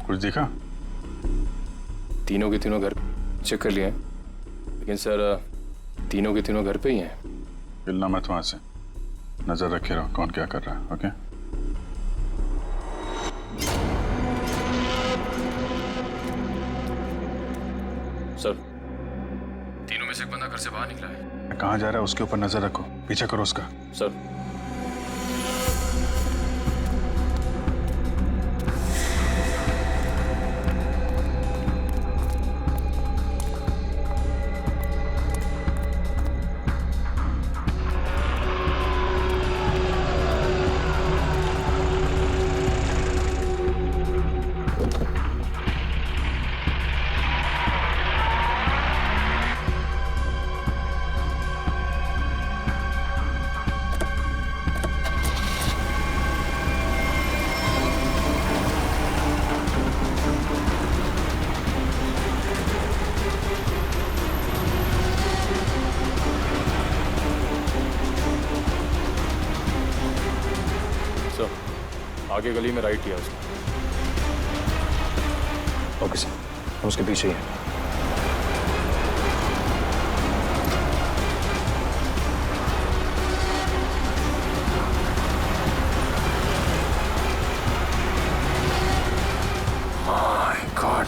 कुछ देखा? तीनों के तीनों घर चेक कर लिए हैं, लेकिन सर तीनों के तीनों घर पे ही हैं। हिलना मत वहां से, नजर रखे रहो कौन क्या कर रहा है। ओके? सर तीनों में से एक बंदा घर से बाहर निकला है। कहाँ जा रहा है उसके ऊपर नजर रखो, पीछे करो उसका। सर आगे गली में राइट किया उसने। ओके सर, हम उसके पीछे ही हैं। माय गॉड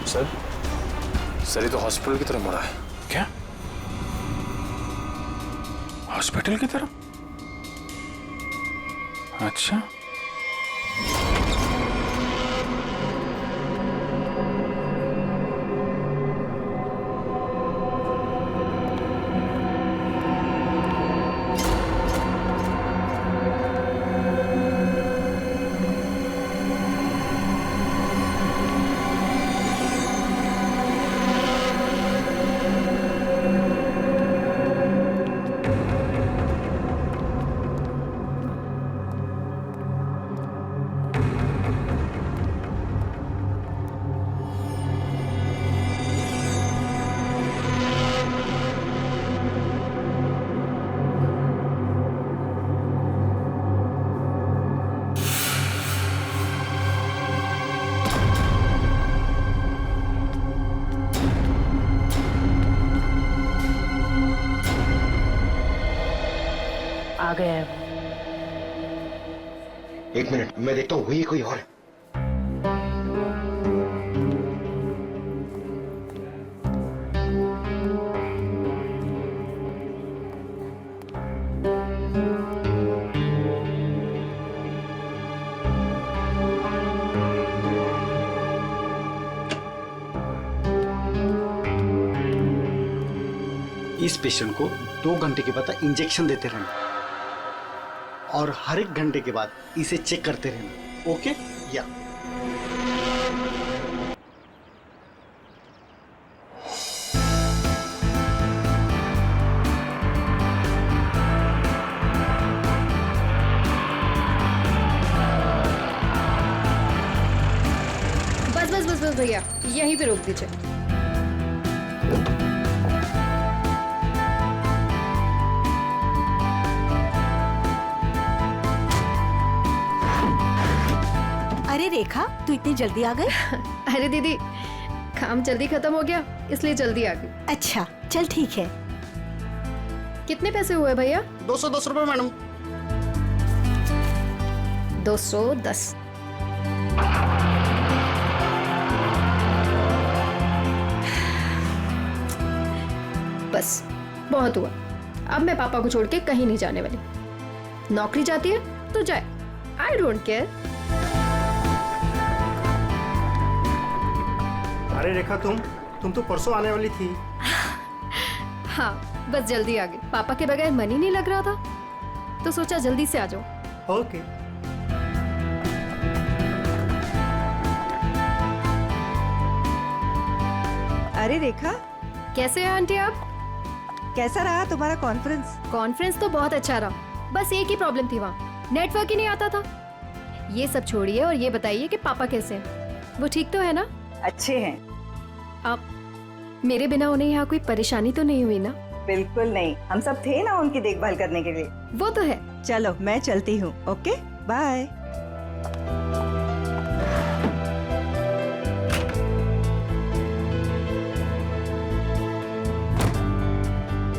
सर, सर ये तो हॉस्पिटल की तरफ मुड़ा है। क्या? हॉस्पिटल की तरफ? अच्छा, आ गया है। एक मिनट, मैं देखता हूँ वही कोई और है। इस पेशेंट को 2 घंटे के बाद इंजेक्शन देते रहना और हर 1 घंटे के बाद इसे चेक करते रहना। ओके? या बस बस बस बस भैया, यहीं पे रोक दीजिए। अरे रेखा, तू इतनी जल्दी आ गई? अरे दीदी, काम जल्दी खत्म हो गया इसलिए जल्दी आ गई। अच्छा चल ठीक है। कितने पैसे हुए भैया? 210 रुपए मैडम। 210। बस बहुत हुआ, अब मैं पापा को छोड़ के कहीं नहीं जाने वाली। नौकरी जाती है तो जाए, आई डोंट केयर। अरे रेखा, तुम तो परसों आने वाली थी। हाँ, बस जल्दी आ गई। पापा के बगैर मन ही नहीं लग रहा था, तो सोचा जल्दी से आ जाओ। ओके। अरे रेखा, कैसे हैं आंटी आप? कैसा रहा तुम्हारा कॉन्फ्रेंस? कॉन्फ्रेंस तो बहुत अच्छा रहा, बस एक ही प्रॉब्लम थी, वहाँ नेटवर्क ही नहीं आता था। ये सब छोड़िए और ये बताइए कि पापा कैसे हैं? वो ठीक तो है ना? अच्छे हैं। आप मेरे बिना उन्हें यहाँ कोई परेशानी तो नहीं हुई ना? बिल्कुल नहीं, हम सब थे ना उनकी देखभाल करने के लिए। वो तो है। चलो मैं चलती हूँ। Okay bye.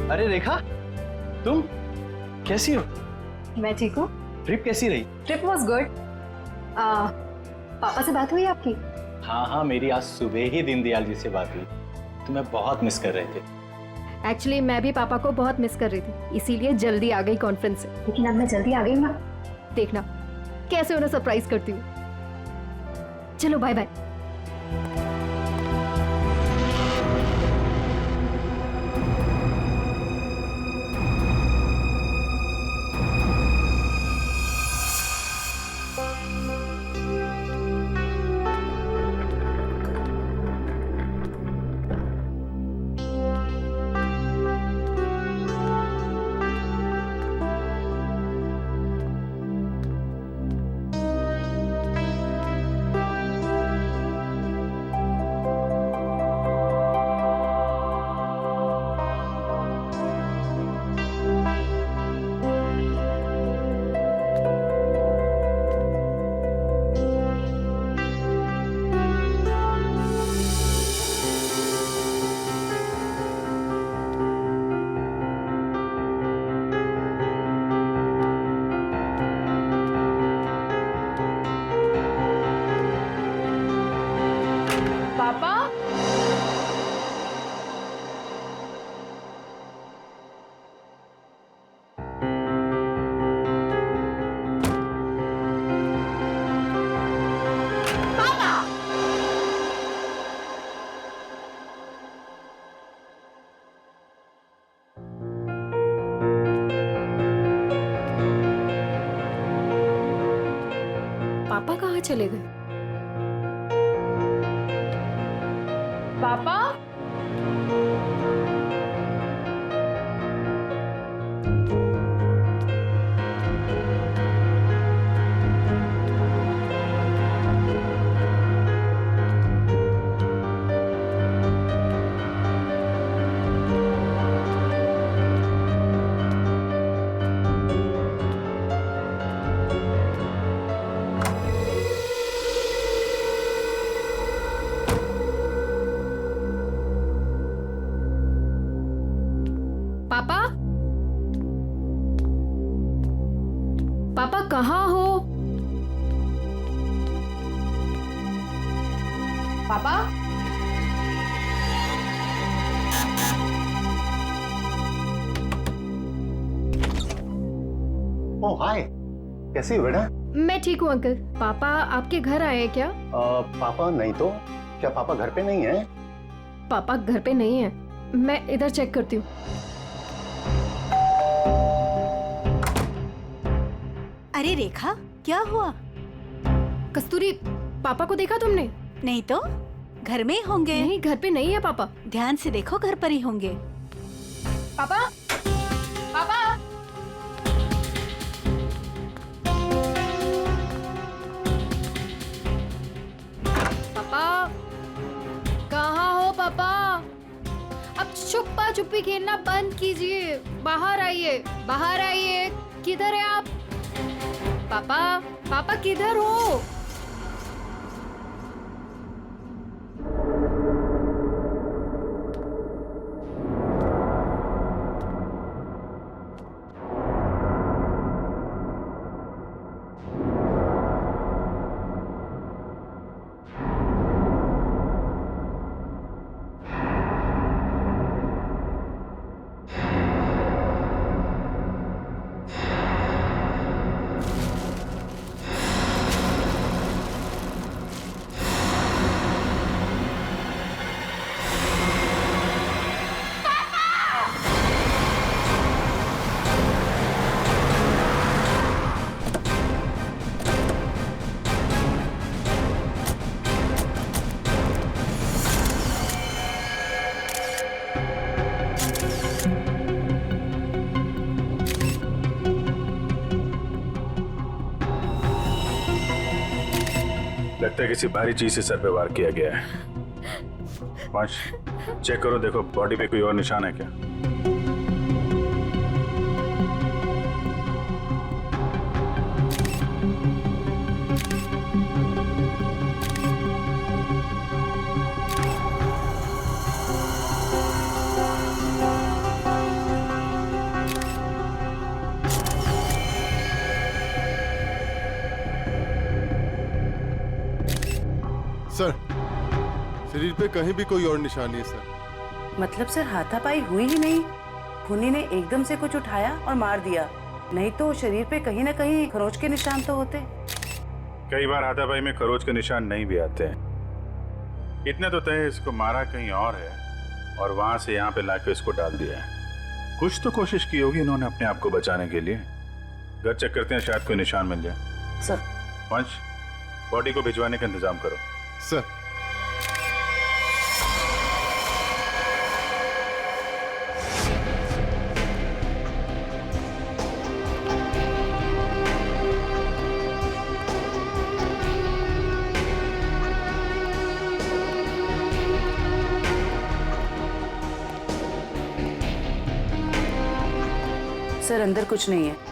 अरे रेखा, तुम कैसी हो? मैं ठीक हूँ। ट्रिप कैसी रही? Trip was good. पापा से बात हुई आपकी? हाँ, मेरी आज सुबह ही दीनदयाल जी से बात हुई। तुम्हें बहुत मिस कर रहे थे। एक्चुअली मैं भी पापा को बहुत मिस कर रही थी, इसीलिए जल्दी आ गई कॉन्फ्रेंस से। लेकिन अब मैं जल्दी आ गई ना, देखना कैसे उन्हें सरप्राइज करती हूँ। चलो बाय बाय। पापा, पापा कहाँ चले गए? पापा, पापा, पापा कहाँ हो? पापा, ओह हाय, कैसी हो बेटा? मैं ठीक हूँ अंकल। पापा आपके घर आए हैं क्या? पापा नहीं तो क्या पापा घर पे नहीं है? पापा घर पे नहीं है, मैं इधर चेक करती हूँ। अरे रेखा, क्या हुआ? कस्तूरी, पापा को देखा तुमने? नहीं तो, घर में ही होंगे। नहीं, घर पे नहीं है पापा। ध्यान से देखो, घर पर ही होंगे। पापा, पापा, पापा, कहाँ हो पापा? अब छुपा छुपी खेलना बंद कीजिए, बाहर आइए, बाहर आइए। किधर है आप? पापा, पापा किधर हो? लगता है किसी भारी चीज से सर पे वार किया गया है। पांच चेक करो, देखो बॉडी पे कोई और निशान है क्या। सर, शरीर पे कहीं भी कोई और निशान नहीं है सर। मतलब सर हाथापाई हुई ही नहीं, खूनी ने एकदम से कुछ उठाया और मार दिया, नहीं तो शरीर पे कहीं ना कहीं खरोच के निशान तो होते। कई बार हाथापाई में खरोच के निशान नहीं भी आते हैं। इतने तो तय इसको मारा कहीं और है और वहां से यहाँ पे लाके इसको डाल दिया है। कुछ तो कोशिश की होगी इन्होंने अपने आप को बचाने के लिए। घर चेक करते हैं, शायद कोई निशान मिल जाए। सर पंच, बॉडी को भिजवाने का इंतजाम करो। सर सर अंदर कुछ नहीं है।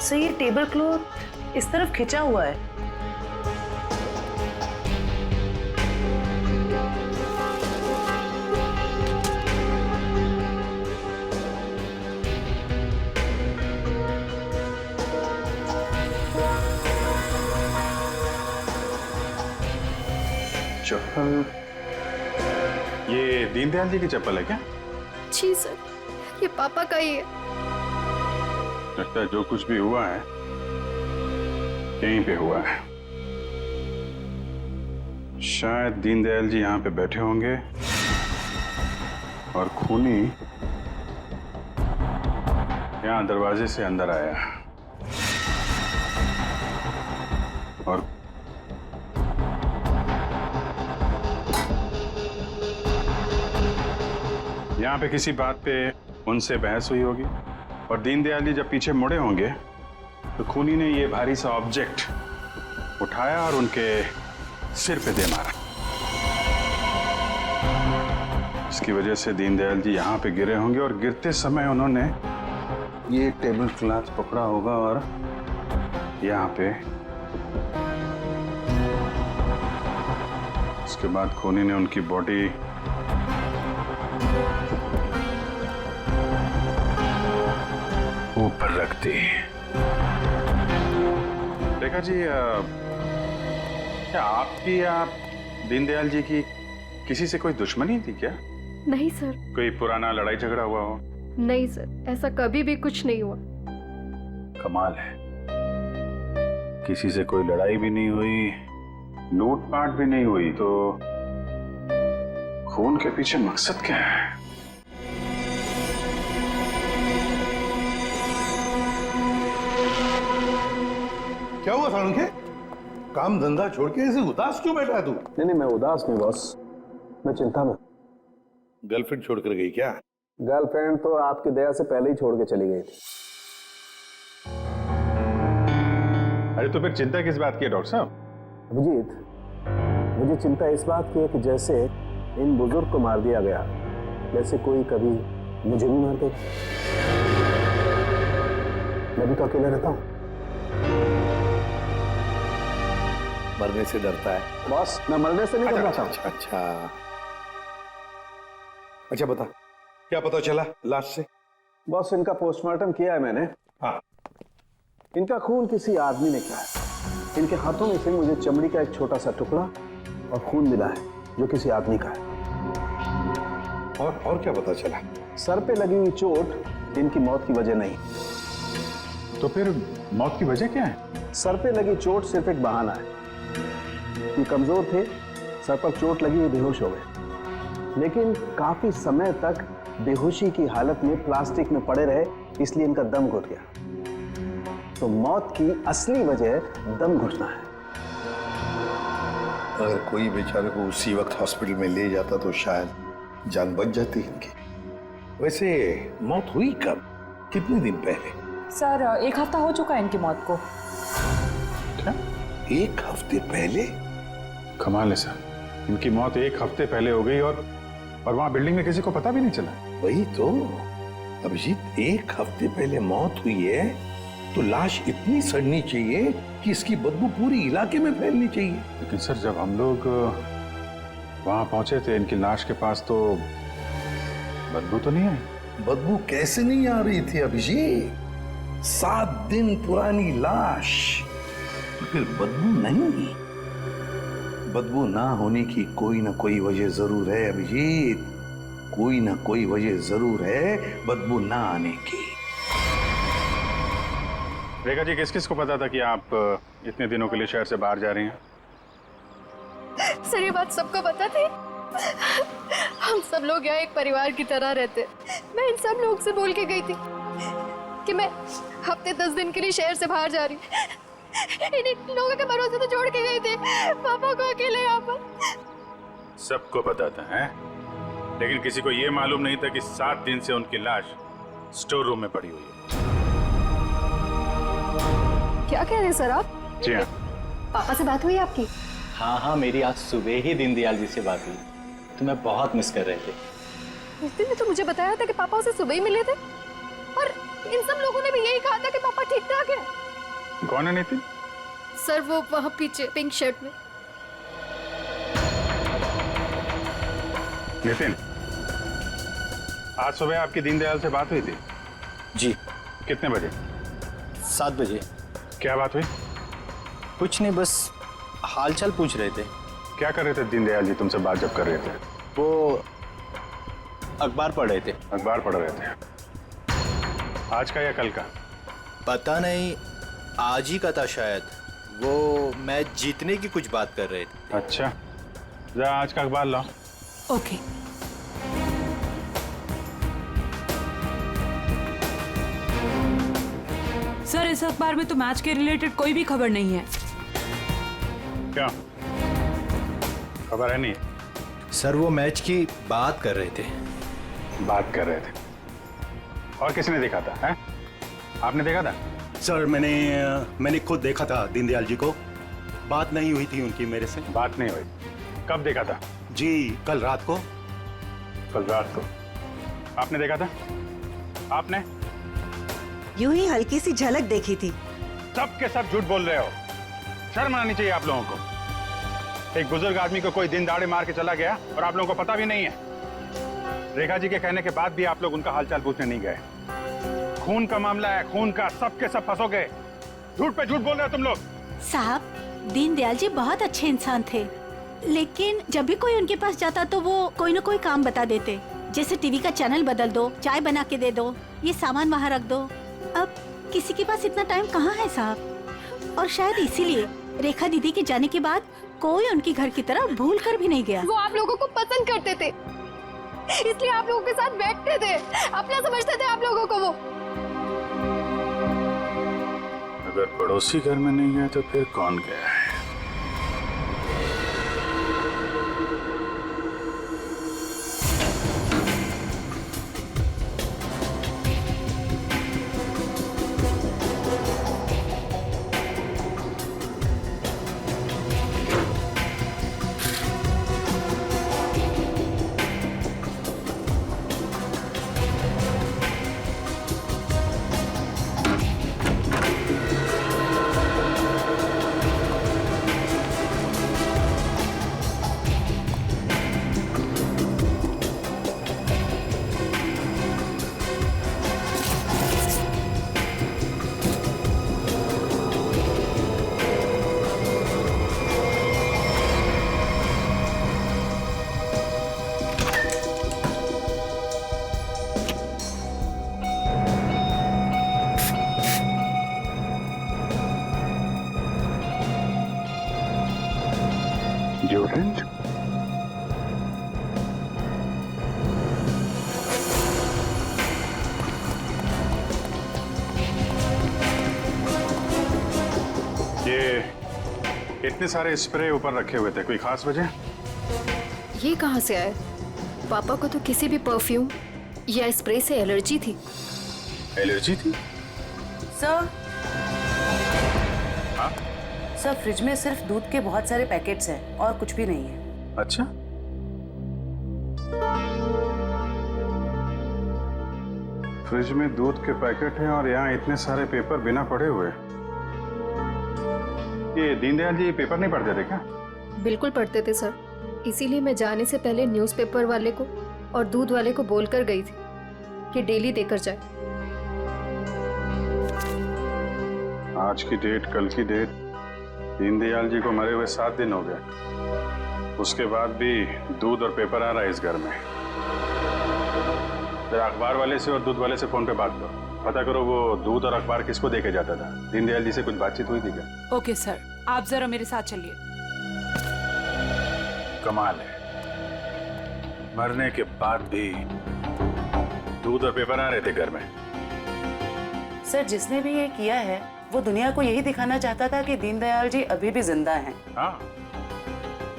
सर ये टेबल क्लॉथ इस तरफ खिंचा हुआ है। चप्पल, ये दीनदयाल जी की चप्पल है क्या? जी सर, ये पापा का ही है। लगता है जो कुछ भी हुआ है यहीं पे हुआ है। शायद दीनदयाल जी यहाँ पे बैठे होंगे और खूनी यहाँ दरवाजे से अंदर आया और यहाँ पे किसी बात पे उनसे बहस हुई होगी और दीनदयाल जी जब पीछे मुड़े होंगे तो खूनी ने ये भारी सा ऑब्जेक्ट उठाया और उनके सिर पे दे मारा। इसकी वजह से दीनदयाल जी यहाँ पे गिरे होंगे और गिरते समय उन्होंने ये टेबल क्लॉथ पकड़ा होगा और यहाँ पे उसके बाद खूनी ने उनकी बॉडी ऊपर रख दी। देखा जी, क्या आपकी या दीनदयाल जी की किसी से कोई दुश्मनी थी क्या? नहीं सर। कोई पुराना लड़ाई झगड़ा हुआ हो? नहीं सर, ऐसा कभी भी कुछ नहीं हुआ। कमाल है, किसी से कोई लड़ाई भी नहीं हुई, लूटपाट भी नहीं हुई, तो खून के पीछे मकसद क्या है? क्या हुआ सालुंखे? काम धंधा छोड़ के ऐसे उदास क्यों बैठा है तू? नहीं, मैं उदास नहीं बॉस, मैं चिंता में। गर्लफ्रेंड छोड़कर गई क्या? गर्लफ्रेंड तो आपकी दया से पहले ही छोड़ के चली गई थी। अरे तो फिर चिंता किस बात की है डॉक्टर साहब? अभिजीत, मुझे चिंता इस बात की है कि जैसे इन बुजुर्ग को मार दिया गया, वैसे कोई कभी मुझे भी मार देगा। मैं भी तो अकेला रहता हूँ। मरने से डरता है बॉस, मैं मरने से नहीं डर रहा था। अच्छा बता, क्या पता चला लाश से? बॉस, इनका पोस्टमार्टम किया है मैंने। हाँ। इनका खून किसी आदमी ने किया है। इनके हाथों में से मुझे चमड़ी का एक छोटा सा टुकड़ा और खून मिला है जो किसी आदमी का है। और क्या पता चला? सर पे लगी हुई चोट इनकी मौत की वजह नहीं। तो फिर मौत की वजह क्या है? सर पे लगी चोट सिर्फ एक बहाना है। ये कमजोर थे, सर पर चोट लगी, ये बेहोश हो गए, लेकिन काफी समय तक बेहोशी की हालत में प्लास्टिक में पड़े रहे, इसलिए इनका दम घुट गया। तो मौत की असली वजह दम घुटना है। अगर कोई बेचारे को उसी वक्त हॉस्पिटल में ले जाता तो शायद जान बच जाती इनकी। वैसे मौत हुई कब, कितने दिन पहले? सर 1 हफ्ता हो चुका है इनकी मौत को। क्या 1 हफ्ते पहले? कमाल है सर, इनकी मौत 1 हफ्ते पहले हो गई और वहां बिल्डिंग में किसी को पता भी नहीं चला। वही तो अभिजीत, 1 हफ्ते पहले मौत हुई है तो लाश इतनी सड़नी चाहिए कि इसकी बदबू पूरी इलाके में फैलनी चाहिए। लेकिन सर जब हम लोग वहां पहुंचे थे इनकी लाश के पास तो बदबू तो नहीं आई। बदबू कैसे नहीं आ रही थी अभिजीत? 7 दिन पुरानी लाश, फिर बदबू नहीं? बदबू ना होने की कोई ना कोई वजह जरूर है अभिजीत, कोई ना कोई वजह जरूर है बदबू ना आने की। रेखा जी, किस किस को पता था कि आप इतने दिनों के लिए शहर से बाहर जा रही हैं? सर ये बात सबको पता थी। हम सब लोग यहाँ एक परिवार की तरह रहते। मैं इन सब लोग से बोल के गई थी कि मैं हफ्ते 10 दिन के लिए शहर से बाहर जा रही हूँ। इन लोगों के भरोसे तो छोड़ के गई थी पापा को अकेले यहाँ पर। सबको पता था हैं? लेकिन किसी को यह मालूम नहीं था कि 7 दिन से उनकी लाश स्टोर रूम में पड़ी हुई है। क्या कह रहे हैं सर आप? जी हाँ। पापा से बात हुई आपकी? हाँ हाँ, मेरी आज सुबह ही दीनदयाल जी से बात हुई। तुम्हें बहुत मिस कर रहे थे। नितिन ने तो मुझे बताया था कि पापा उसे सुबह ही मिले थे और इन सब लोगों ने भी यही कहा था कि पापा ठीक ठाक है। कौन है नितिन? सर वो वहाँ पीछे पिंक शर्ट में। नितिन, आज सुबह आपकी दीनदयाल से बात हुई थी? जी। कितने बजे? 7 बजे। क्या बात हुई? कुछ नहीं, बस हालचाल पूछ रहे थे। क्या कर रहे थे दीनदयाल जी तुमसे बात जब कर रहे थे? वो अखबार पढ़ रहे थे। अखबार पढ़ रहे थे? आज का या कल का? पता नहीं, आज ही का था शायद। वो मैच जीतने की कुछ बात कर रहे थे। अच्छा, जा आज का अखबार लाओ। ओके। सर इस अखबार में तो मैच के रिलेटेड कोई भी खबर नहीं है। क्या खबर है? नहीं सर, वो मैच की बात कर रहे थे। बात कर रहे थे? और किसने देखा था? हैं? आपने देखा था? सर मैंने खुद देखा था दीनदयाल जी को। बात नहीं हुई थी उनकी मेरे से। बात नहीं हुई? कब देखा था? जी कल रात को। कल रात को? आपने देखा था? आपने? यूं ही हल्की सी झलक देखी थी। सब के सब झूठ बोल रहे हो। शर्म आनी चाहिए आप लोगों को। एक बुजुर्ग आदमी को कोई दिन दाड़े मार के चला गया और आप लोगों को पता भी नहीं है। रेखा जी के कहने के बाद भी आप लोग उनका हालचाल पूछने नहीं गए। खून का मामला है, खून का। सब के सब फंसोगे। झूठ पे झूठ बोल रहे हो तुम लोग। साहब, दीनदयाल जी बहुत अच्छे इंसान थे, लेकिन जब भी कोई उनके पास जाता तो वो कोई ना कोई काम बता देते, जैसे टीवी का चैनल बदल दो, चाय बना के दे दो, ये सामान वहाँ रख दो। अब किसी के पास इतना टाइम कहाँ है साहब? और शायद इसीलिए रेखा दीदी के जाने के बाद कोई उनकी घर की तरह भूल कर भी नहीं गया। वो आप लोगों को पसंद करते थे, इसलिए आप लोगों के साथ बैठते थे, अपना समझते थे आप लोगों को वो। अगर पड़ोसी घर में नहीं है तो फिर कौन गया है? डिओड्रेंट? ये इतने सारे स्प्रे ऊपर रखे हुए थे, कोई खास वजह? ये कहाँ से आए? पापा को तो किसी भी परफ्यूम या स्प्रे से एलर्जी थी। एलर्जी थी? सर, हाँ? सर फ्रिज में सिर्फ दूध के बहुत सारे पैकेट्स हैं और कुछ भी नहीं है। अच्छा, फ्रिज में दूध के पैकेट हैं और यहाँ इतने सारे पेपर बिना पढ़े हुए। ये दीनदयाल जी पेपर नहीं पढ़ते थे क्या? बिल्कुल पढ़ते थे सर, इसीलिए मैं जाने से पहले न्यूज़पेपर वाले को और दूध वाले को बोलकर गई थी कि डेली देकर जाए। आज की डेट, कल की डेट, दीनदयाल जी को मरे हुए 7 दिन हो गए। उसके बाद भी दूध और पेपर आ रहा है इस घर में। जरा अखबार वाले से और दूध वाले से फोन पे बात करो, पता करो वो दूध और अखबार किसको देके जाता था। दीनदयाल जी से कुछ बातचीत हुई थी क्या? ओके सर, आप जरा मेरे साथ चलिए। कमाल है, मरने के बाद भी दूध और पेपर आ रहे थे घर में। सर, जिसने भी ये किया है वो दुनिया को यही दिखाना चाहता था कि दीनदयाल जी अभी भी जिंदा हैं। हाँ,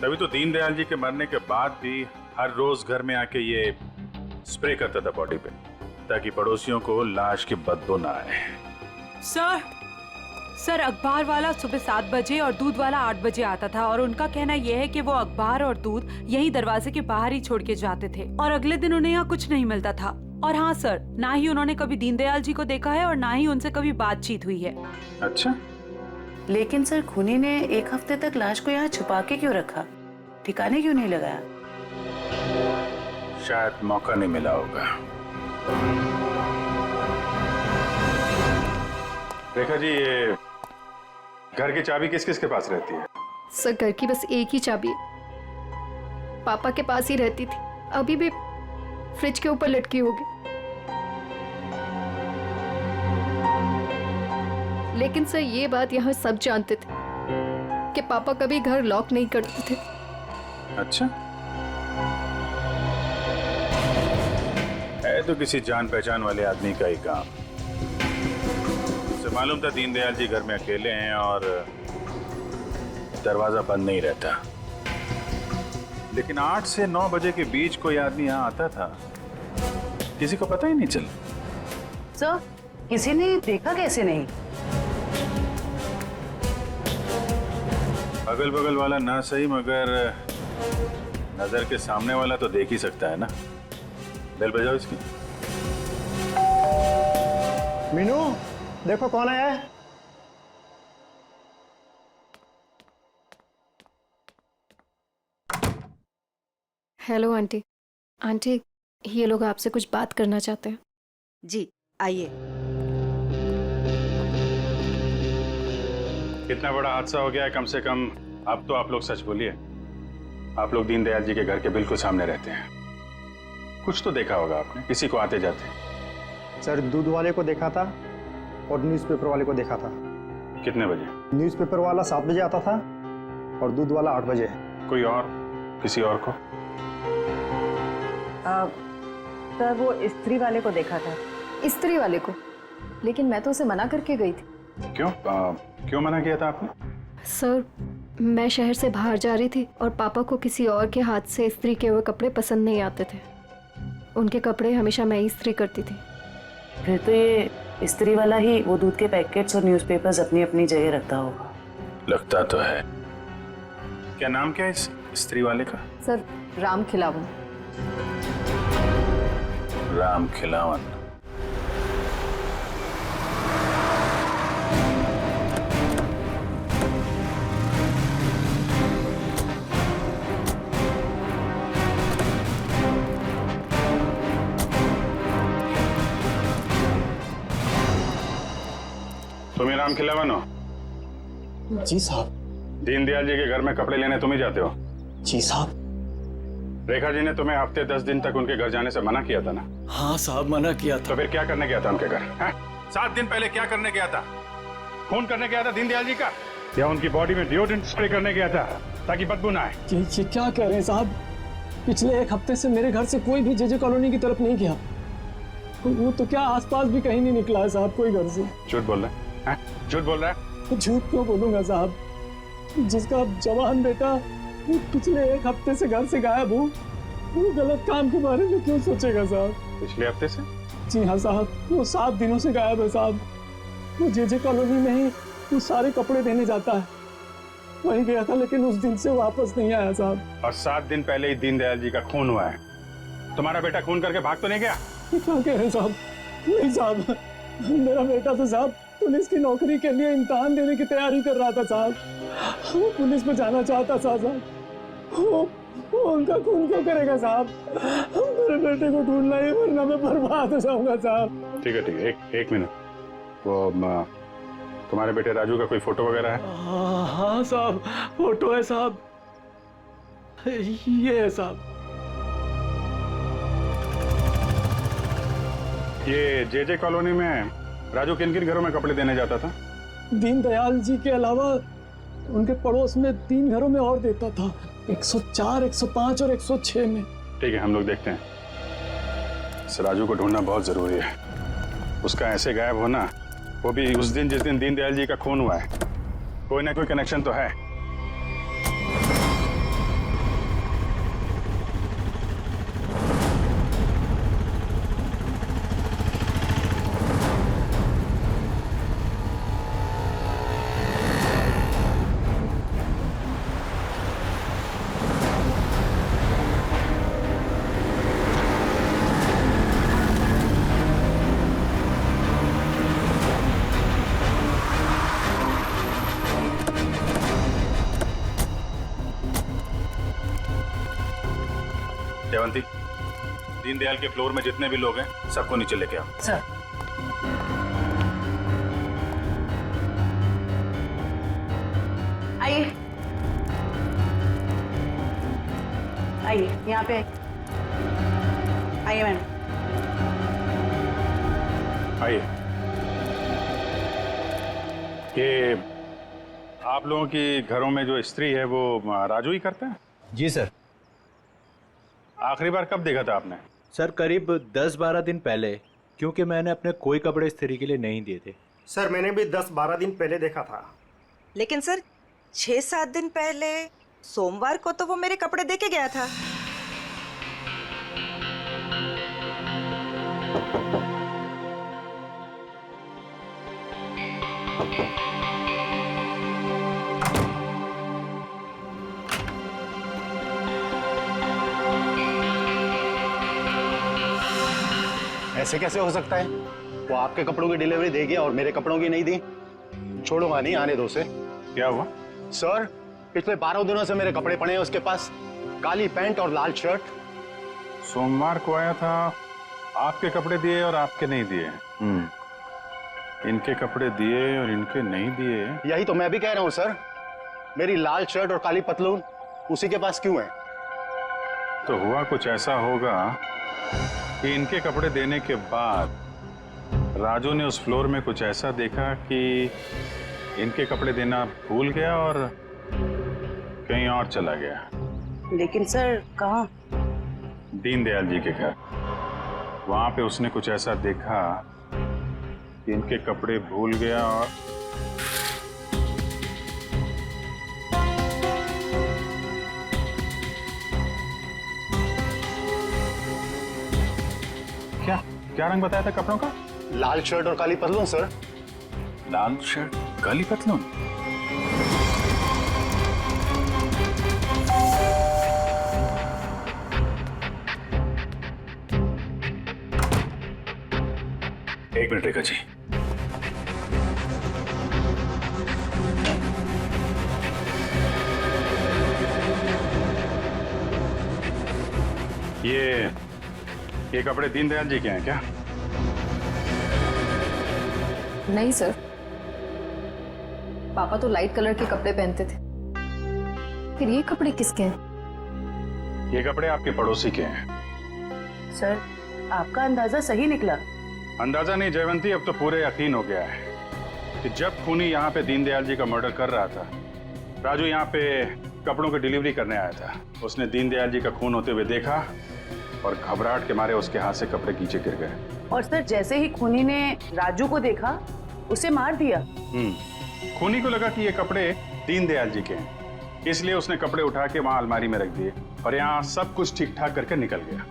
तभी तो दीनदयाल जी के मरने के बाद भी हर रोज घर में आके ये स्प्रे करता था बॉडी पे, ताकि पड़ोसियों को लाश की बदबू ना आए। सर अखबार वाला सुबह 7 बजे और दूध वाला 8 बजे आता था और उनका कहना यह है कि वो अखबार और दूध यही दरवाजे के बाहर ही छोड़ के जाते थे और अगले दिन उन्हें यहाँ कुछ नहीं मिलता था। और हाँ सर, ना ही उन्होंने कभी दीनदयाल जी को देखा है और ना ही उनसे कभी बातचीत हुई है। अच्छा, लेकिन सर खूनी ने 1 हफ्ते तक लाश को यहाँ छुपा के क्यों रखा? ठिकाने क्यों नहीं लगाया? शायद मौका नहीं मिला होगा। रेखा जी, ये घर की चाबी किस किस के पास रहती है? सर घर की बस एक ही चाबी है, पापा के पास ही रहती थी, अभी भी फ्रिज के ऊपर लटकी होगी। लेकिन सर ये बात यहाँ सब जानते थे कि पापा कभी घर लॉक नहीं करते थे। अच्छा, है तो किसी जान पहचान वाले आदमी का ही काम। उसे मालूम था दीनदयाल जी घर में अकेले हैं और दरवाजा बंद नहीं रहता, लेकिन 8 से 9 बजे के बीच कोई आदमी यहाँ आता था, किसी को पता ही नहीं चला। सर, किसी ने देखा कैसे नहीं? अगल बगल वाला ना सही, मगर नजर के सामने वाला तो देख ही सकता है ना। बेल बजाओ इसकी। मीनू, देखो कौन आया है। Hello aunty. आंटी, ये लोग आपसे कुछ बात करना चाहते हैं। जी आइए। इतना बड़ा हादसा हो गया है, कम से कम अब तो आप लोग सच बोलिए। आप लोग दीनदयाल जी के घर के बिल्कुल सामने रहते हैं, कुछ तो देखा होगा आपने, किसी को आते जाते। सर, दूध वाले को देखा था और न्यूज़पेपर वाले को देखा था। कितने बजे? न्यूज़पेपर वाला 7 बजे आता था और दूध वाला 8 बजे। कोई और, किसी और को? सर, वो स्त्री वाले को देखा था। स्त्री वाले को? लेकिन मैं तो उसे मना करके गई थी। क्यों? क्यों मना किया था आपने? सर, मैं शहर से बाहर जा रही थी और पापा को किसी और के हाथ से इस्त्री किए हुए कपड़े पसंद नहीं आते थे। उनके कपड़े हमेशा मैं ही इस्त्री करती थी। फिर तो ये स्त्री वाला ही वो दूध के पैकेट्स और न्यूज़पेपर्स अपनी अपनी जगह रखता होगा। लगता तो है। क्या नाम क्या है इस स्त्री वाले का? सर, राम खिलावन। राम खिलावन। तुम ही राम खिलावन हो? जी साहब। दीनदयाल जी के घर में कपड़े लेने तुम ही जाते हो? जी साहब। रेखा जी ने तुम्हें हफ्ते 10 दिन तक उनके घर जाने से मना किया था ना? हाँ साहब, मना किया था। तो फिर क्या करने गया था उनके घर? 7 दिन पहले क्या करने गया था? खून करने गया था दीनदयाल जी का, या उनकी बॉडी में डिओड्रेंट स्प्रे करने गया था ताकि बदबू ना आए? ये क्या कह रहे हैं साहब? पिछले 1 हफ्ते से मेरे घर से कोई भी जेजे कॉलोनी की तरफ नहीं गया। वो तो क्या आसपास भी कहीं नहीं निकला है साहब, कोई घर से। झूठ बोल रहा है? झूठ बोल रहा है? झूठ क्यों बोलूंगा साहब? जिसका जवान बेटा पिछले 1 हफ्ते से घर से गायब हो, वो गलत काम के बारे में क्यों सोचेगा साहब? पिछले हफ्ते से? जी हाँ साहब, वो 7 दिनों से गायब है साहब। वो जे कॉलोनी में ही वो सारे कपड़े देने जाता है, वहीं गया था, लेकिन उस दिन से वापस नहीं आया साहब। और 7 दिन पहले ही दीनदयाल जी का खून हुआ है। तुम्हारा बेटा खून करके भाग तो नहीं गया? क्या कह रहे हैं साहब? नहीं साहब, मेरा बेटा तो साहब पुलिस की नौकरी के लिए इम्तिहान देने की तैयारी कर रहा था साहब। वो पुलिस में जाना चाहता था साहब। वो उनका खून क्यों करेगा साहब? मेरे बेटे को ढूंढना ही, वरना मैं बर्बाद हो जाऊंगा साहब। ठीक है, एक मिनट। वो तुम्हारे बेटे राजू का कोई फोटो वगैरह है? हाँ साहब, फोटो है साहब, ये है साहब। ये जे कॉलोनी में राजू किन किन घरों में कपड़े देने जाता था? दीनदयाल जी के अलावा उनके पड़ोस में 3 घरों में और देता था, 104, 105 और 106 में। ठीक है, हम लोग देखते हैं। इस राजू को ढूंढना बहुत जरूरी है। उसका ऐसे गायब होना, वो भी उस दिन जिस दिन दीनदयाल जी का खून हुआ है, कोई ना कोई कनेक्शन तो है। जयवंती, दीनदयाल के फ्लोर में जितने भी लोग हैं सबको नीचे लेके आओ। सर। आइए आइए, यहाँ पे आइए मैम। आइए। ये आप लोगों की घरों में जो स्त्री है वो राजू ही करता है? जी सर। आखिरी बार कब देखा था आपने? सर करीब 10-12 दिन पहले, क्योंकि मैंने अपने कोई कपड़े इस्त्री के लिए नहीं दिए थे। सर मैंने भी 10-12 दिन पहले देखा था। लेकिन सर 6-7 दिन पहले सोमवार को तो वो मेरे कपड़े दे के गया था। ऐसे कैसे हो सकता है? वो आपके कपड़ों की डिलीवरी दे गया और मेरे कपड़ों की नहीं दी। छोड़ूंगा नहीं, आने दो उसे। क्या हुआ? सर पिछले 12 दिनों से मेरे कपड़े पड़े हैं उसके पास, काली पैंट और लाल शर्ट। सोमवार को आया था, आपके कपड़े दिए और आपके नहीं दिए। इनके कपड़े दिए और इनके नहीं दिए। यही तो मैं भी कह रहा हूँ सर, मेरी लाल शर्ट और काली पतलून उसी के पास क्यों है? तो हुआ कुछ ऐसा होगा कि इनके कपड़े देने के बाद राजू ने उस फ्लोर में कुछ ऐसा देखा कि इनके कपड़े देना भूल गया और कहीं और चला गया। लेकिन सर कहाँ? दीनदयाल जी के घर। वहां पे उसने कुछ ऐसा देखा कि इनके कपड़े भूल गया और क्या रंग बताया था कपड़ों का? लाल शर्ट और काली पतलून सर। लाल शर्ट काली पतलून? एक मिनट रेखा जी। ये कपड़े दीनदयाल जी के हैं क्या? नहीं सर, पापा तो लाइट कलर के कपड़े पहनते थे। फिर ये कपड़े किसके हैं? ये कपड़े आपके पड़ोसी के हैं। सर आपका अंदाजा सही निकला। अंदाजा नहीं जयवंती, अब तो पूरे यकीन हो गया है कि जब खूनी यहाँ पे दीनदयाल जी का मर्डर कर रहा था, राजू यहाँ पे कपड़ों की डिलीवरी करने आया था। उसने दीनदयाल जी का खून होते हुए देखा और घबराहट के मारे उसके हाथ से कपड़े नीचे गिर गए। और सर जैसे ही खूनी ने राजू को देखा, उसे मार दिया। खूनी को लगा कि ये कपड़े दीनदयाल जी के हैं, इसलिए उसने कपड़े उठा के वहां अलमारी में रख दिए और यहाँ सब कुछ ठीक ठाक करके निकल गया।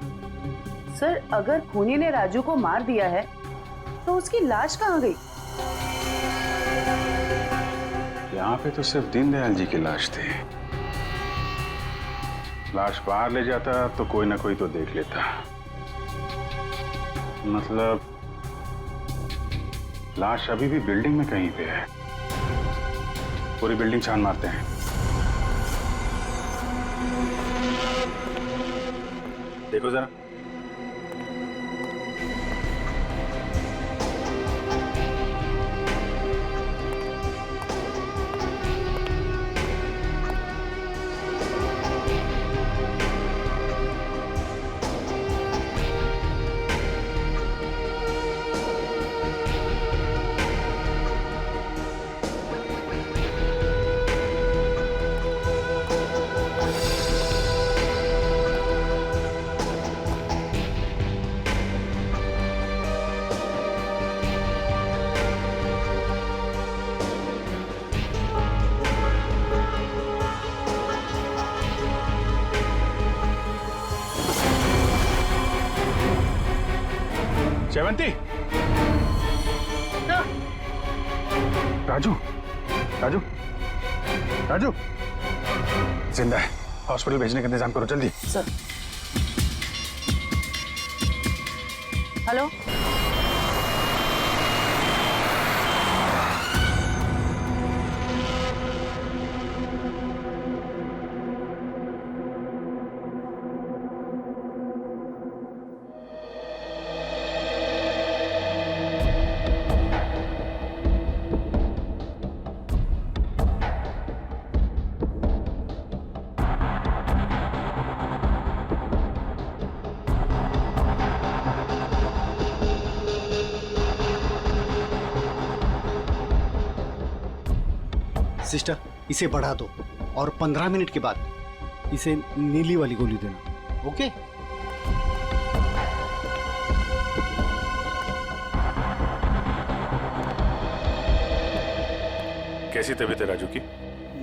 सर, अगर खूनी ने राजू को मार दिया है तो उसकी लाश कहाँ गई? यहाँ पे तो सिर्फ दीनदयाल जी की लाश थी। लाश बाहर ले जाता तो कोई ना कोई तो देख लेता। मतलब लाश अभी भी बिल्डिंग में कहीं पे है। पूरी बिल्डिंग छान मारते हैं। देखो जरा। जयवंती, राजू, राजू, राजू, जिंदा है। हॉस्पिटल भेजने का इंतजाम करो जल्दी। सर। हेलो। सिस्टर, इसे बढ़ा दो और 15 मिनट के बाद इसे नीली वाली गोली देना। ओके? कैसी तबीयत है राजू की?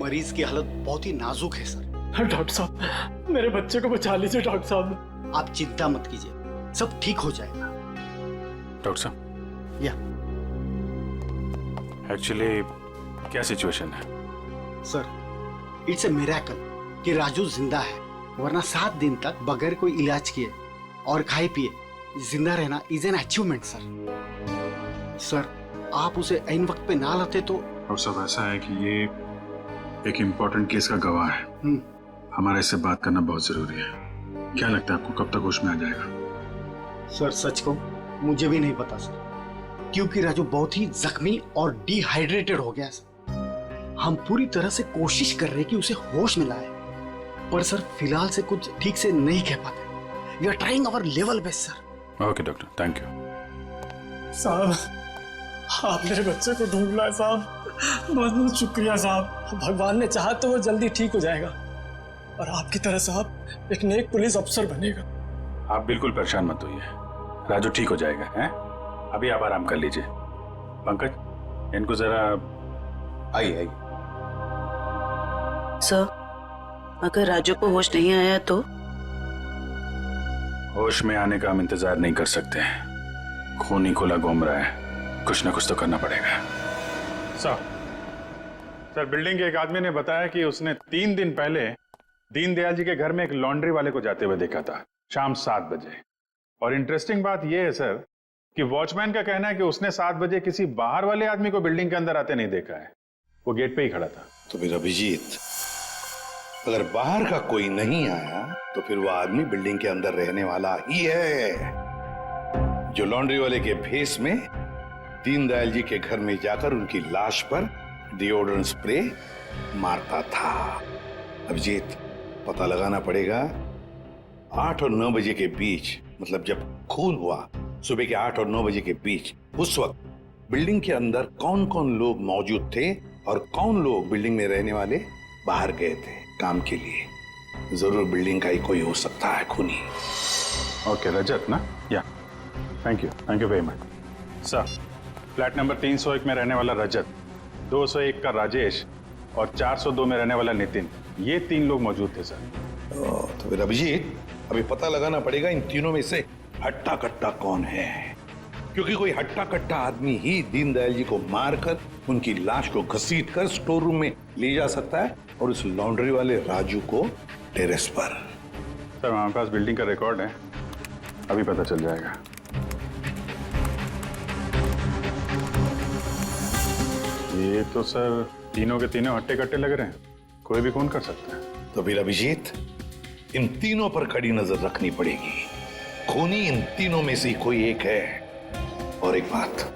मरीज की हालत बहुत ही नाजुक है सर। डॉक्टर साहब, मेरे बच्चे को बचा लीजिए डॉक्टर साहब। आप चिंता मत कीजिए, सब ठीक हो जाएगा। डॉक्टर साहब, या एक्चुअली क्या सिचुएशन है? सर, इट्स ए मिरेकल कि राजू जिंदा है, वरना 7 दिन तक बगैर कोई इलाज किए और खाए पिए जिंदा रहना is an achievement sir. Sir, आप उसे ऐन वक्त पे ना लाते तो। और सब ऐसा है कि ये एक इम्पोर्टेंट केस का गवाह है। हमारा इससे बात करना बहुत जरूरी है। क्या लगता है आपको कब तक होश में आ जाएगा? सर सच को मुझे भी नहीं पता सर, क्योंकि राजू बहुत ही जख्मी और डिहाइड्रेटेड हो गया सर। हम पूरी तरह से कोशिश कर रहे हैं कि उसे होश में लाए, पर सर फिलहाल से कुछ ठीक से नहीं कह पाते। We are trying our level best sir. Okay doctor, thank you. साहब, आप मेरे बच्चे को ढूंढ लाए साहब। बहुत बहुत शुक्रिया साहब। भगवान ने चाहा तो वो जल्दी ठीक हो जाएगा और आपकी तरह साहब एक नेक पुलिस अफसर बनेगा। आप बिल्कुल परेशान मत होइए, राजू ठीक हो जाएगा। हैं? अभी आप आराम कर लीजिए। पंकज, इनको जरा आइए। सर, अगर राजू को होश नहीं आया तो? होश में आने का हम इंतजार नहीं कर सकते। खूनी खुला घूम रहा है, कुछ ना कुछ तो करना पड़ेगा। सर, बिल्डिंग के एक आदमी ने बताया कि उसने 3 दिन पहले दीनदयाल जी के घर में एक लॉन्ड्री वाले को जाते हुए देखा था, शाम 7 बजे। और इंटरेस्टिंग बात यह है सर कि वॉचमैन का कहना है कि उसने 7 बजे किसी बाहर वाले आदमी को बिल्डिंग के अंदर आते नहीं देखा है। वो गेट पे ही खड़ा था। तो फिर अभिजीत, अगर बाहर का कोई नहीं आया तो फिर वो आदमी बिल्डिंग के अंदर रहने वाला ही है, जो लॉन्ड्री वाले के भेस में दीनदयाल जी के घर में जाकर उनकी लाश पर डिओड्रेंट स्प्रे मारता था। अभिजीत, पता लगाना पड़ेगा 8 और 9 बजे के बीच, मतलब जब खून हुआ सुबह के 8 और 9 बजे के बीच, उस वक्त बिल्डिंग के अंदर कौन कौन लोग मौजूद थे और कौन लोग बिल्डिंग में रहने वाले बाहर गए थे काम के लिए। जरूर बिल्डिंग का ही कोई हो सकता है खूनी। ओके रजत ना? या thank you very much sir. Flat number 301 में रहने वाला रजत 201 का राजेश और 402 में रहने वाला नितिन, ये 3 लोग मौजूद थे सर। तो फिर अभिजीत, अभी पता लगाना पड़ेगा इन तीनों में से हट्टा कट्टा कौन है, क्योंकि कोई हट्टा कट्टा आदमी ही दीनदयाल जी को मारकर उनकी लाश को घसीटकर स्टोर रूम में ले जा सकता है और उस लॉन्ड्री वाले राजू को टेरेस पर। सर हमारे पास बिल्डिंग का रिकॉर्ड है, अभी पता चल जाएगा। ये तो सर तीनों के तीनों हट्टे कट्टे लग रहे हैं, कोई भी खून कर सकता है। तो फिर अभिजीत, इन तीनों पर कड़ी नजर रखनी पड़ेगी। खूनी इन तीनों में से कोई एक है। और एक बात,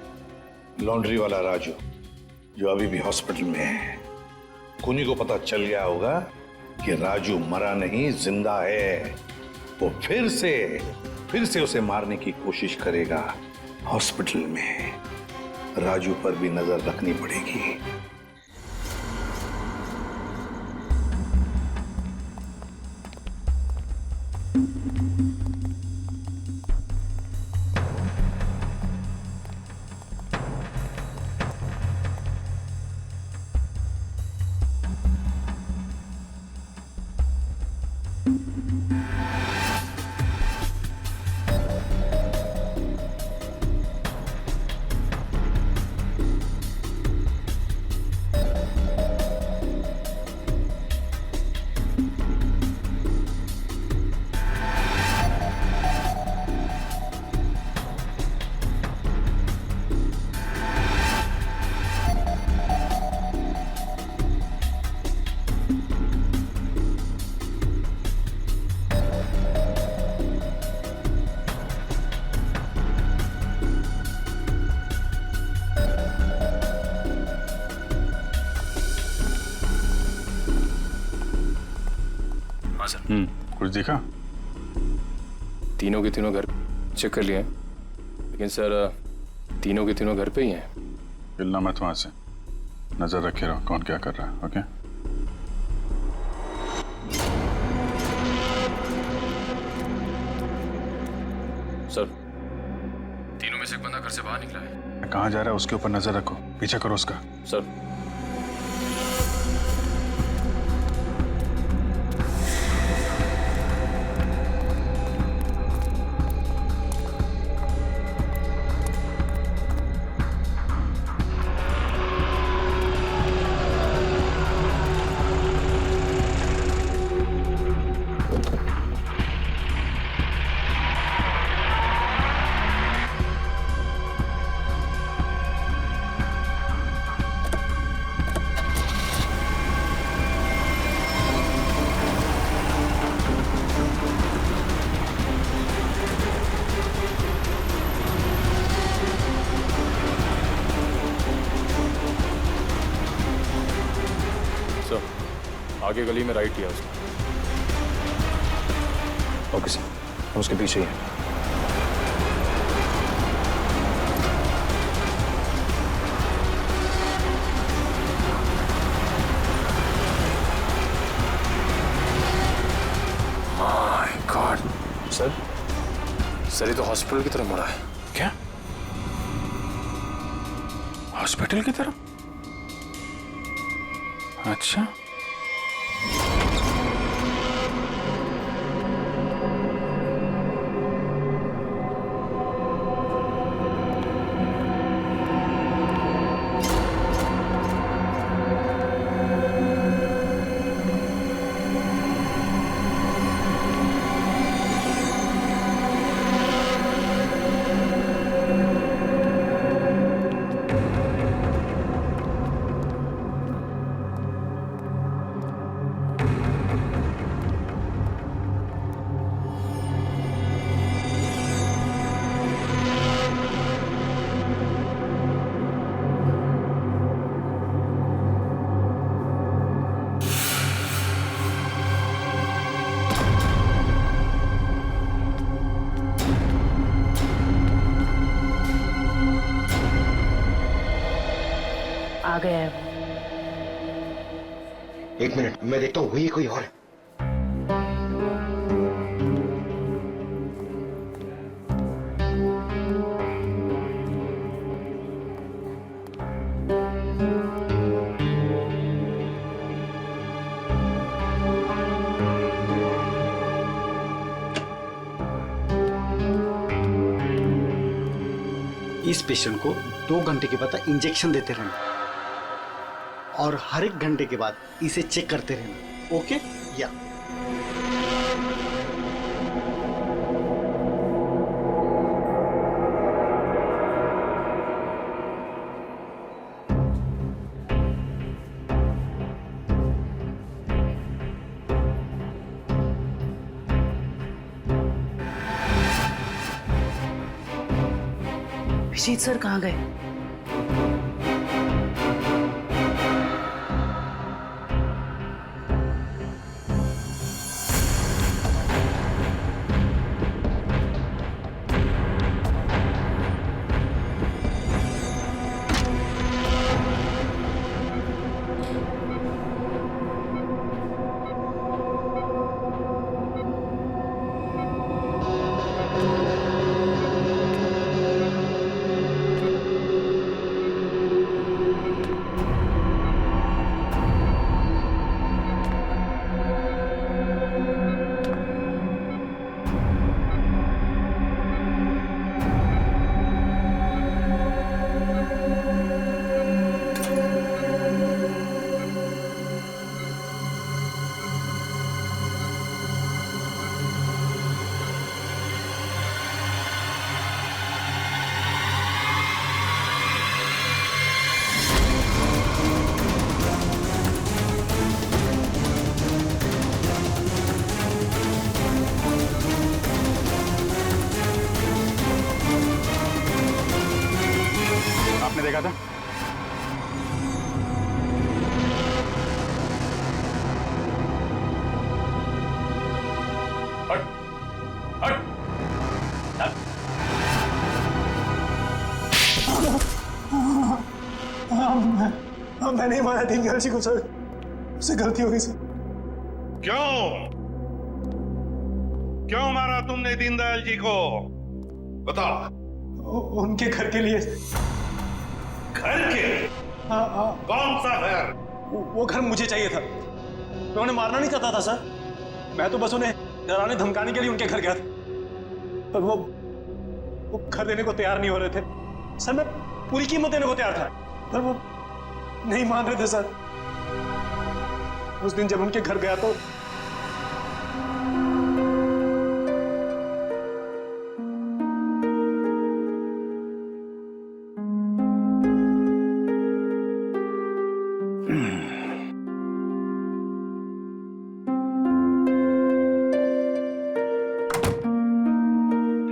लॉन्ड्री वाला राजू जो अभी भी हॉस्पिटल में है, खूनी को पता चल गया होगा कि राजू मरा नहीं, जिंदा है। वो फिर से उसे मारने की कोशिश करेगा। हॉस्पिटल में राजू पर भी नजर रखनी पड़ेगी। कुछ दिखा? तीनों के तीनों घर चेक कर लिए, लेकिन सर तीनों के तीनों घर पे ही हैं। हिलना मत वहां से, नजर रखे रहो कौन क्या कर रहा है। ओके सर, तीनों में से एक बंदा घर से बाहर निकला है। कहाँ जा रहा है उसके ऊपर नजर रखो, पीछा करो उसका। सर आगे गली में राइट लिया उसने। ओके सर, हम उसके पीछे ही हैं। माय गॉड सर, सर ये तो हॉस्पिटल की तरफ मुड़ा है। क्या हॉस्पिटल की तरफ? अच्छा आ गया है। एक मिनट, मैं देखता हूँ वही कोई और है। इस पेशेंट को 2 घंटे के बाद इंजेक्शन देते रहना और हर 1 घंटे के बाद इसे चेक करते रहना। ओके या अभिजीत सर कहाँ गए? देखा था? हट, हट, मैं नहीं मारा दीनदयाल जी को सर, उससे गलती हो गई सर। क्यों मारा तुमने दीनदयाल जी को? बताओ। उनके घर के लिए। घर के? कौन सा घर? वो घर मुझे चाहिए था। मैं उन्हें मारना नहीं चाहता था सर, मैं तो बस उन्हें डराने धमकाने के लिए उनके घर गया था, पर वो घर देने को तैयार नहीं हो रहे थे सर। मैं पूरी कीमत देने को तैयार था, पर वो नहीं मान रहे थे सर। उस दिन जब उनके घर गया तो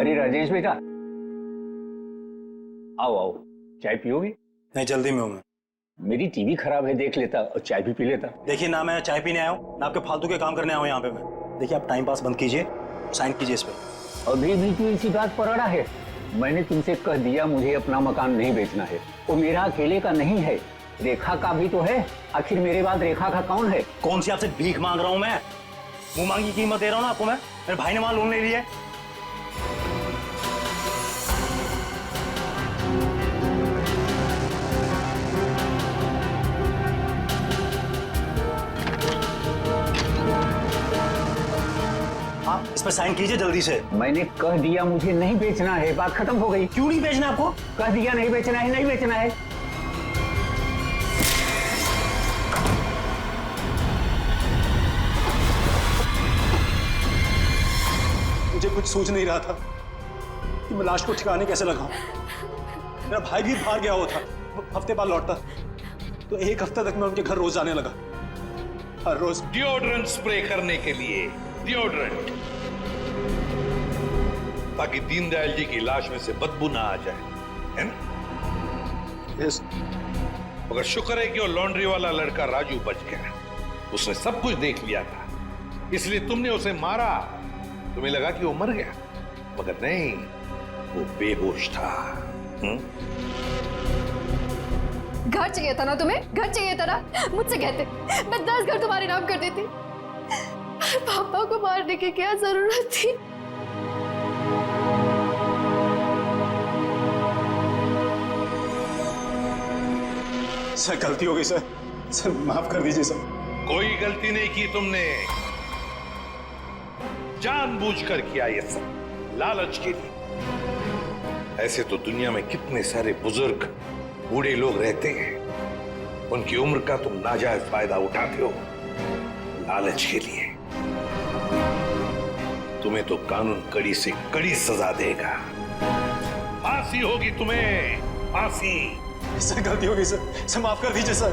अरे राजेश बेटा, आओ आओ, चाय पियोगे? नहीं, जल्दी में हूं मैं। मेरी टीवी खराब है, देख लेता और चाय भी पी लेता। देखिए, ना मैं चाय पीने आया हूँ ना आपके फालतू के काम करने आया हूँ यहाँ पे मैं। देखिए, आप टाइम पास बंद कीजिए, साइन कीजिए इस पे। अभी भी तू इसी बात पर अड़ा है? मैंने तुमसे कह दिया मुझे अपना मकान नहीं बेचना है। वो मेरा अकेले का नहीं है, रेखा का भी तो है। आखिर मेरे बाद रेखा का कौन है? कौन सी आपसे भीख मांग रहा हूँ मैं? मुंह मांगी कीमत दे रहा हूँ ना आपको मैं। मेरे भाई ने वहां लोन ले लिया है। आप इस पर साइन कीजिए जल्दी से। मैंने कह दिया मुझे नहीं बेचना है, बात खत्म हो गई। क्यों नहीं बेचना आपको? कह दिया नहीं बेचना है, नहीं बेचना है। मुझे कुछ सोच नहीं रहा था कि मैं लाश को ठिकाने कैसे लगाऊं। मेरा भाई भी बाहर गया हुआ था, हफ्ते बाद लौटता, तो 1 हफ्ता तक मैं उनके घर रोज जाने लगा, हर रोज। डिओड्रेंट स्प्रे करने के लिए, डिओड्रेंट, ताकि दीनदयाल जी की लाश में से बदबू ना आ जाए, है ना? यस। मगर शुक्र है कि वो लॉन्ड्री वाला लड़का राजू बच गया। उसने सब कुछ देख लिया था, इसलिए तुमने उसे मारा। तुम्हें लगा कि वो मर गया, मगर नहीं, वो बेहोश था। घर चाहिए था ना तुम्हें? घर चाहिए था ना? मुझसे कहते, मैं 10 घर तुम्हारे नाम कर देती। पापा को मारने की क्या जरूरत थी? सर गलती हो गई सर, सर माफ कर दीजिए सर। कोई गलती नहीं की तुमने, जानबूझकर किया ये सब, लालच के लिए। ऐसे तो दुनिया में कितने सारे बुजुर्ग बूढ़े लोग रहते हैं, उनकी उम्र का तुम नाजायज फायदा उठाते हो लालच के लिए। तुम्हें तो कानून कड़ी से कड़ी सजा देगा, फांसी होगी तुम्हें, फांसी। सर गलती हो गई सर, माफ कर दीजिए सर।